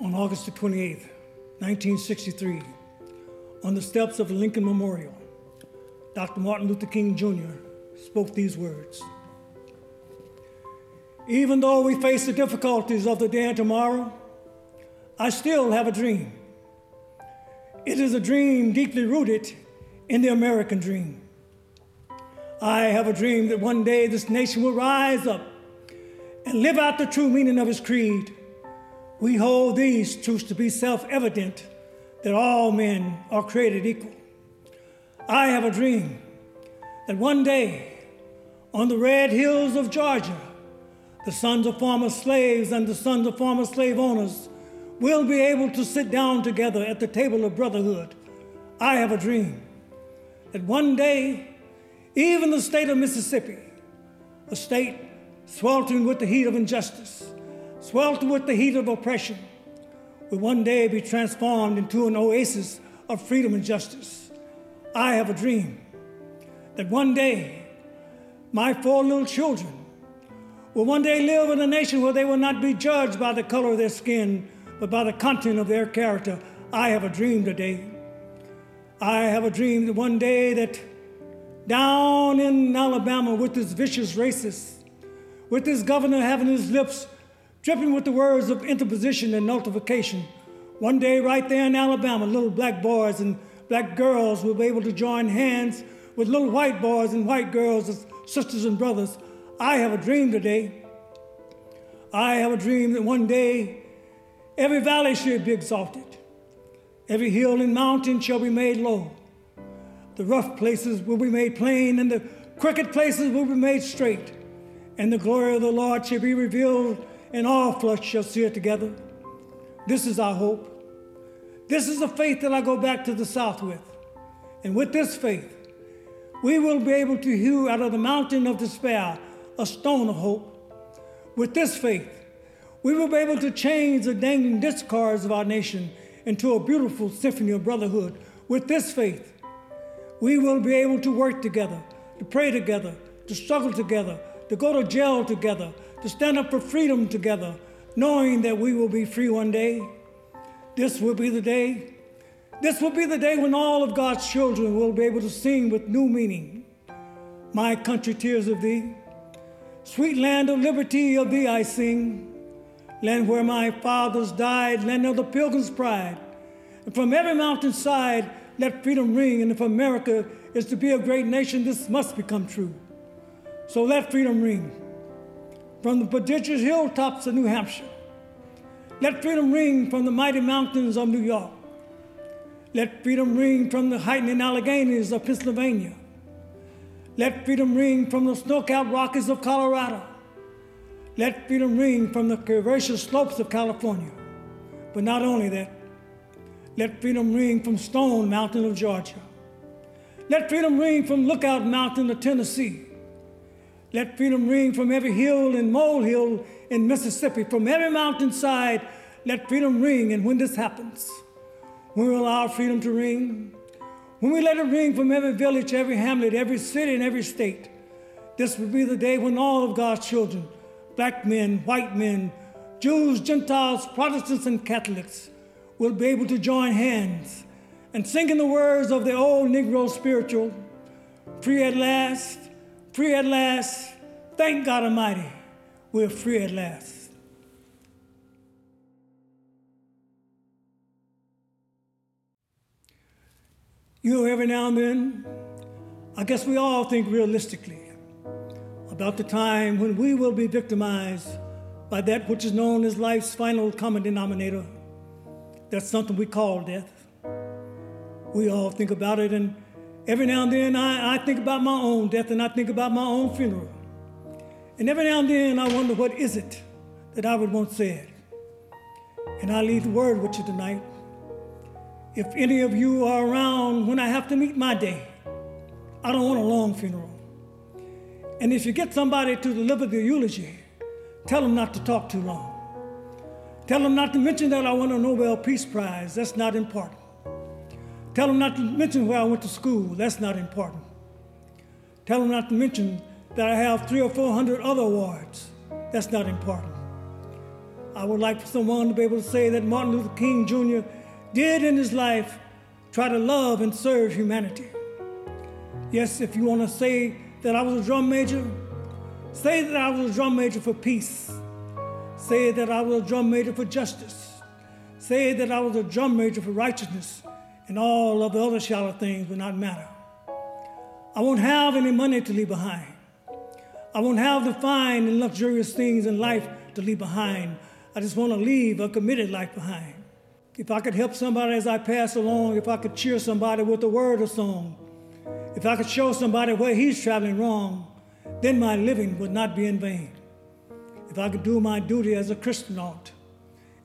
On August the 28th, 1963, on the steps of the Lincoln Memorial, Dr. Martin Luther King Jr. spoke these words. Even though we face the difficulties of the day and tomorrow, I still have a dream. It is a dream deeply rooted in the American dream. I have a dream that one day this nation will rise up and live out the true meaning of its creed. We hold these truths to be self-evident, that all men are created equal. I have a dream that one day on the red hills of Georgia, the sons of former slaves and the sons of former slave owners will be able to sit down together at the table of brotherhood. I have a dream that one day, even the state of Mississippi, a state sweltering with the heat of injustice, sweltering with the heat of oppression, will one day be transformed into an oasis of freedom and justice. I have a dream that one day my 4 little children will one day live in a nation where they will not be judged by the color of their skin, but by the content of their character. I have a dream today. I have a dream that one day that down in Alabama with this vicious racist, with this governor having his lips dripping with the words of interposition and nullification, one day right there in Alabama, little black boys and black girls will be able to join hands with little white boys and white girls as sisters and brothers. I have a dream today. I have a dream that one day every valley shall be exalted. Every hill and mountain shall be made low. The rough places will be made plain, and the crooked places will be made straight. And the glory of the Lord shall be revealed, and all flesh shall see it together. This is our hope. This is the faith that I go back to the South with. And with this faith, we will be able to hew out of the mountain of despair a stone of hope. With this faith, we will be able to change the dangling discards of our nation into a beautiful symphony of brotherhood. With this faith, we will be able to work together, to pray together, to struggle together, to go to jail together, to stand up for freedom together, knowing that we will be free one day. This will be the day. This will be the day when all of God's children will be able to sing with new meaning. My country, tears of thee. Sweet land of liberty, of thee I sing. Land where my fathers died, land of the pilgrim's pride. And from every mountainside, let freedom ring. And if America is to be a great nation, this must become true. So let freedom ring. From the prodigious hilltops of New Hampshire. Let freedom ring from the mighty mountains of New York. Let freedom ring from the heightening Alleghanies of Pennsylvania. Let freedom ring from the snow-capped Rockies of Colorado. Let freedom ring from the curvaceous slopes of California. But not only that, let freedom ring from Stone Mountain of Georgia. Let freedom ring from Lookout Mountain of Tennessee. Let freedom ring from every hill and molehill in Mississippi. From every mountainside, let freedom ring. And when this happens, when we allow freedom to ring, when we let it ring from every village, every hamlet, every city, and every state, this will be the day when all of God's children, black men, white men, Jews, Gentiles, Protestants, and Catholics, will be able to join hands and sing in the words of the old Negro spiritual, free at last, thank God Almighty, we're free at last. You know, every now and then, I guess we all think realistically about the time when we will be victimized by that which is known as life's final common denominator. That's something we call death. We all think about it, and every now and then I think about my own death, and I think about my own funeral. And every now and then I wonder, what is it that I would want said? And I leave the word with you tonight. If any of you are around when I have to meet my day, I don't want a long funeral. And if you get somebody to deliver the eulogy, tell them not to talk too long. Tell them not to mention that I won a Nobel Peace Prize. That's not important. Tell them not to mention where I went to school. That's not important. Tell them not to mention that I have 300 or 400 other awards. That's not important. I would like for someone to be able to say that Martin Luther King Jr. did in his life try to love and serve humanity. Yes, if you want to say that I was a drum major, say that I was a drum major for peace. Say that I was a drum major for justice. Say that I was a drum major for righteousness, and all of the other shallow things will not matter. I won't have any money to leave behind. I won't have the fine and luxurious things in life to leave behind. I just want to leave a committed life behind. If I could help somebody as I pass along, if I could cheer somebody with a word or song, if I could show somebody where he's traveling wrong, then my living would not be in vain. If I could do my duty as a Christian ought,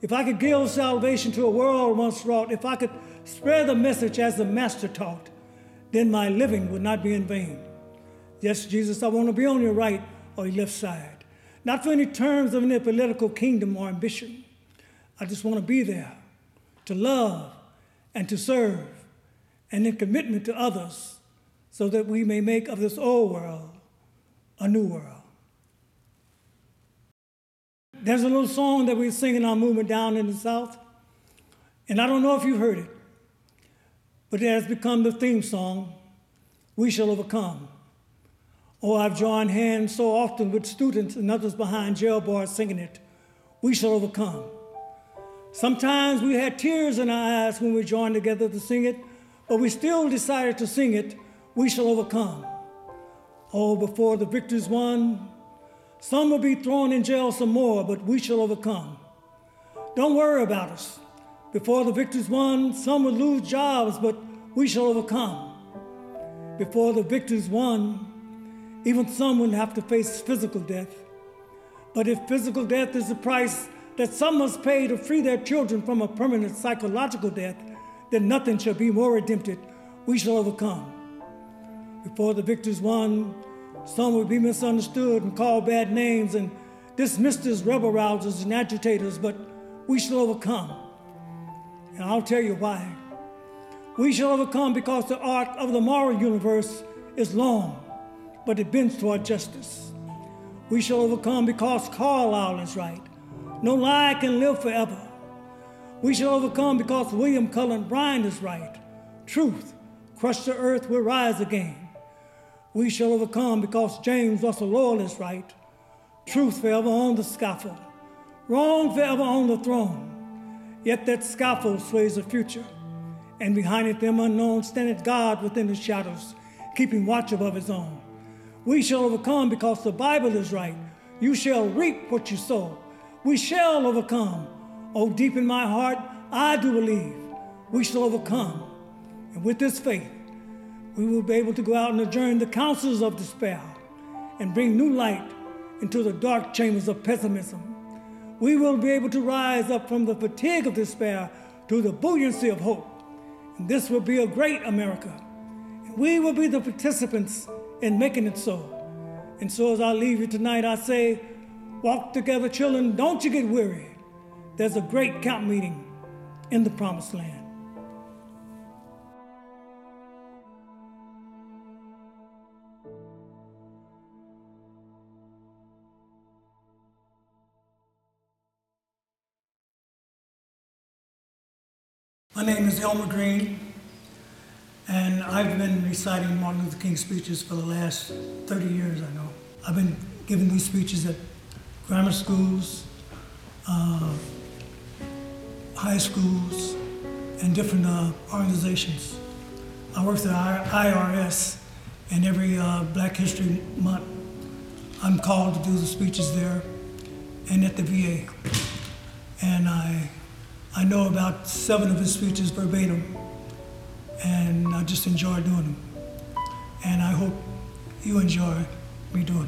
if I could give salvation to a world once wrought, if I could spread the message as the Master taught, then my living would not be in vain. Yes, Jesus, I want to be on your right or your left side. Not for any terms of any political kingdom or ambition. I just want to be there to love and to serve and in commitment to others so that we may make of this old world a new world. There's a little song that we sing in our movement down in the South, and I don't know if you've heard it, but it has become the theme song, We Shall Overcome. Oh, I've joined hands so often with students and others behind jail bars singing it, We Shall Overcome. Sometimes we had tears in our eyes when we joined together to sing it, but we still decided to sing it, We Shall Overcome. Oh, before the victory's won, some will be thrown in jail some more, but we shall overcome. Don't worry about us. Before the victory's won, some will lose jobs, but we shall overcome. Before the victory's won, even some will have to face physical death. But if physical death is the price that some must pay to free their children from a permanent psychological death, then nothing shall be more redemptive. We shall overcome. Before the victory's won, some will be misunderstood and called bad names and dismissed as rebel rousers and agitators, but we shall overcome. And I'll tell you why. We shall overcome because the arc of the moral universe is long, but it bends toward justice. We shall overcome because Carlyle is right. No lie can live forever. We shall overcome because William Cullen Bryant is right. Truth, crushed to earth, will rise again. We shall overcome because James Russell Lowell is right. Truth forever on the scaffold. Wrong forever on the throne. Yet that scaffold sways the future. And behind it, them unknown, standeth God within the shadows, keeping watch above his own. We shall overcome because the Bible is right. You shall reap what you sow. We shall overcome. Oh, deep in my heart, I do believe we shall overcome. And with this faith, we will be able to go out and adjourn the counsels of despair and bring new light into the dark chambers of pessimism. We will be able to rise up from the fatigue of despair to the buoyancy of hope. And this will be a great America. And we will be the participants in making it so. And so as I leave you tonight, I say, walk together, children, don't you get weary. There's a great camp meeting in the promised land. My name is Elmer Green, and I've been reciting Martin Luther King speeches for the last 30 years, I know. I've been giving these speeches at grammar schools, high schools, and different organizations. I work at the IRS, and every Black History Month, I'm called to do the speeches there and at the VA. And I know about 7 of his speeches verbatim, and I just enjoy doing them. And I hope you enjoy me doing